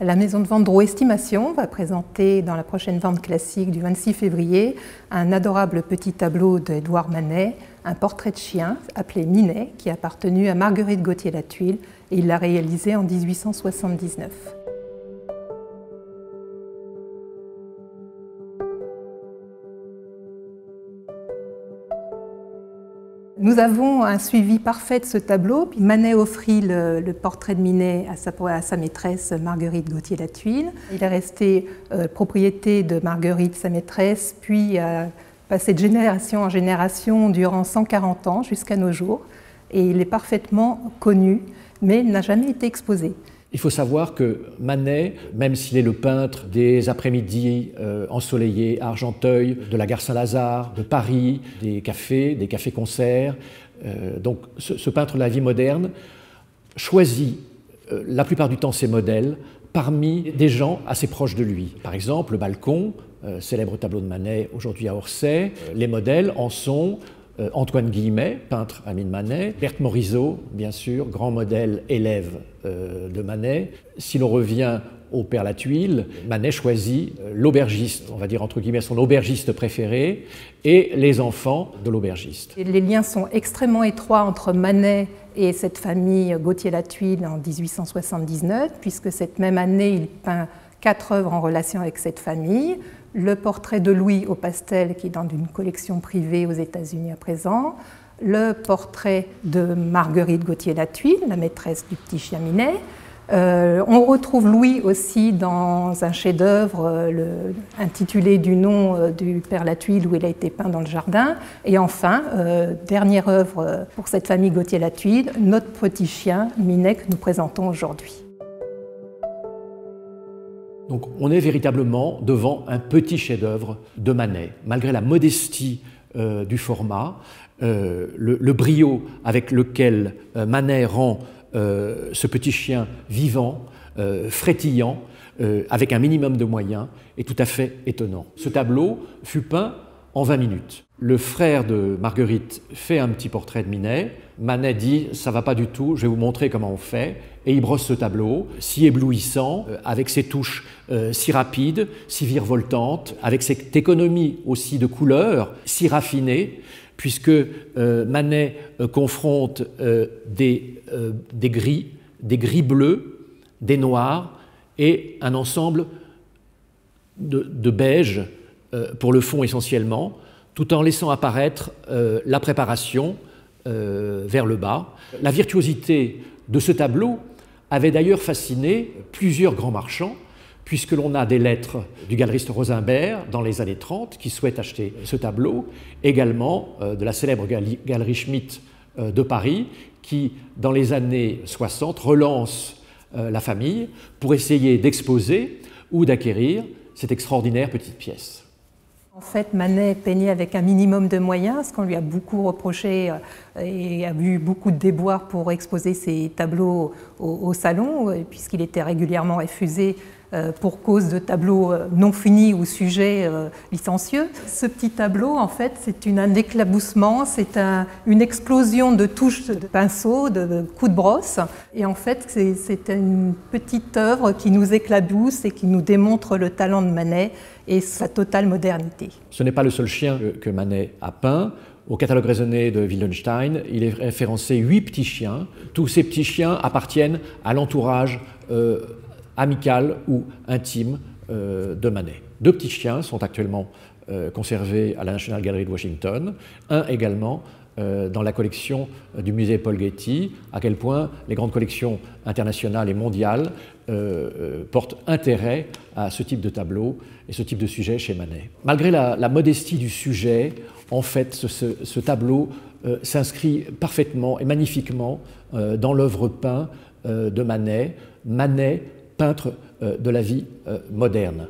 La maison de vente Drouot Estimation va présenter dans la prochaine vente classique du 26 février un adorable petit tableau d'Édouard Manet, un portrait de chien appelé Minet, qui a appartenu à Marguerite Gauthier-Lathuille et il l'a réalisé en 1879. Nous avons un suivi parfait de ce tableau. Manet offrit le portrait de Minet à sa maîtresse Marguerite Gauthier-Lathuille. Il est resté propriété de Marguerite, sa maîtresse, puis a passé de génération en génération durant 140 ans jusqu'à nos jours. Et il est parfaitement connu, mais n'a jamais été exposé. Il faut savoir que Manet, même s'il est le peintre des après-midi ensoleillés à Argenteuil, de la gare Saint-Lazare, de Paris, des cafés-concerts, donc ce peintre de la vie moderne choisit la plupart du temps ses modèles parmi des gens assez proches de lui. Par exemple, le Balcon, célèbre tableau de Manet aujourd'hui à Orsay, les modèles en sont Antoine Guillemet, peintre ami de Manet, Berthe Morisot, bien sûr, grand modèle élève de Manet. Si l'on revient au Père Lathuille, Manet choisit l'aubergiste, on va dire entre guillemets son aubergiste préféré, et les enfants de l'aubergiste. Les liens sont extrêmement étroits entre Manet et cette famille Gauthier-Lathuille en 1879, puisque cette même année, il peint 4 œuvres en relation avec cette famille. Le portrait de Louis au pastel, qui est dans une collection privée aux États-Unis à présent, le portrait de Marguerite Gauthier-Lathuille, la maîtresse du petit chien Minet. On retrouve Louis aussi dans un chef-d'œuvre intitulé du nom du Père Lathuille, où il a été peint dans le jardin. Et enfin, dernière œuvre pour cette famille Gauthier-Lathuille, notre petit chien Minet que nous présentons aujourd'hui. Donc on est véritablement devant un petit chef-d'œuvre de Manet. Malgré la modestie du format, le brio avec lequel Manet rend ce petit chien vivant, frétillant, avec un minimum de moyens, est tout à fait étonnant. Ce tableau fut peint en 20 minutes. Le frère de Marguerite fait un petit portrait de Minet. Manet dit « ça va pas du tout, je vais vous montrer comment on fait ». Et il brosse ce tableau, si éblouissant, avec ses touches si rapides, si virevoltantes, avec cette économie aussi de couleurs, si raffinée, puisque Manet confronte des gris bleus, des noirs et un ensemble de beige pour le fond essentiellement, tout en laissant apparaître la préparation vers le bas. La virtuosité de ce tableau avait d'ailleurs fasciné plusieurs grands marchands, puisque l'on a des lettres du galeriste Rosenberg dans les années 30 qui souhaite acheter ce tableau, également de la célèbre galerie Schmitt de Paris qui, dans les années 60, relance la famille pour essayer d'exposer ou d'acquérir cette extraordinaire petite pièce. En fait, Manet peignait avec un minimum de moyens, ce qu'on lui a beaucoup reproché et a eu beaucoup de déboires pour exposer ses tableaux au salon, puisqu'il était régulièrement refusé pour cause de tableaux non finis ou sujets licencieux. Ce petit tableau, en fait, c'est un éclaboussement, c'est une explosion de touches de pinceau, de coups de brosse. Et en fait, c'est une petite œuvre qui nous éclabousse et qui nous démontre le talent de Manet et sa totale modernité. Ce n'est pas le seul chien que Manet a peint. Au catalogue raisonné de Wildenstein, il est référencé 8 petits chiens. Tous ces petits chiens appartiennent à l'entourage amical ou intime de Manet. 2 petits chiens sont actuellement conservés à la National Gallery de Washington, un également dans la collection du musée Paul Getty, à quel point les grandes collections internationales et mondiales portent intérêt à ce type de tableau et ce type de sujet chez Manet. Malgré la modestie du sujet, en fait, ce tableau s'inscrit parfaitement et magnifiquement dans l'œuvre peinte de Manet, peintre de la vie moderne.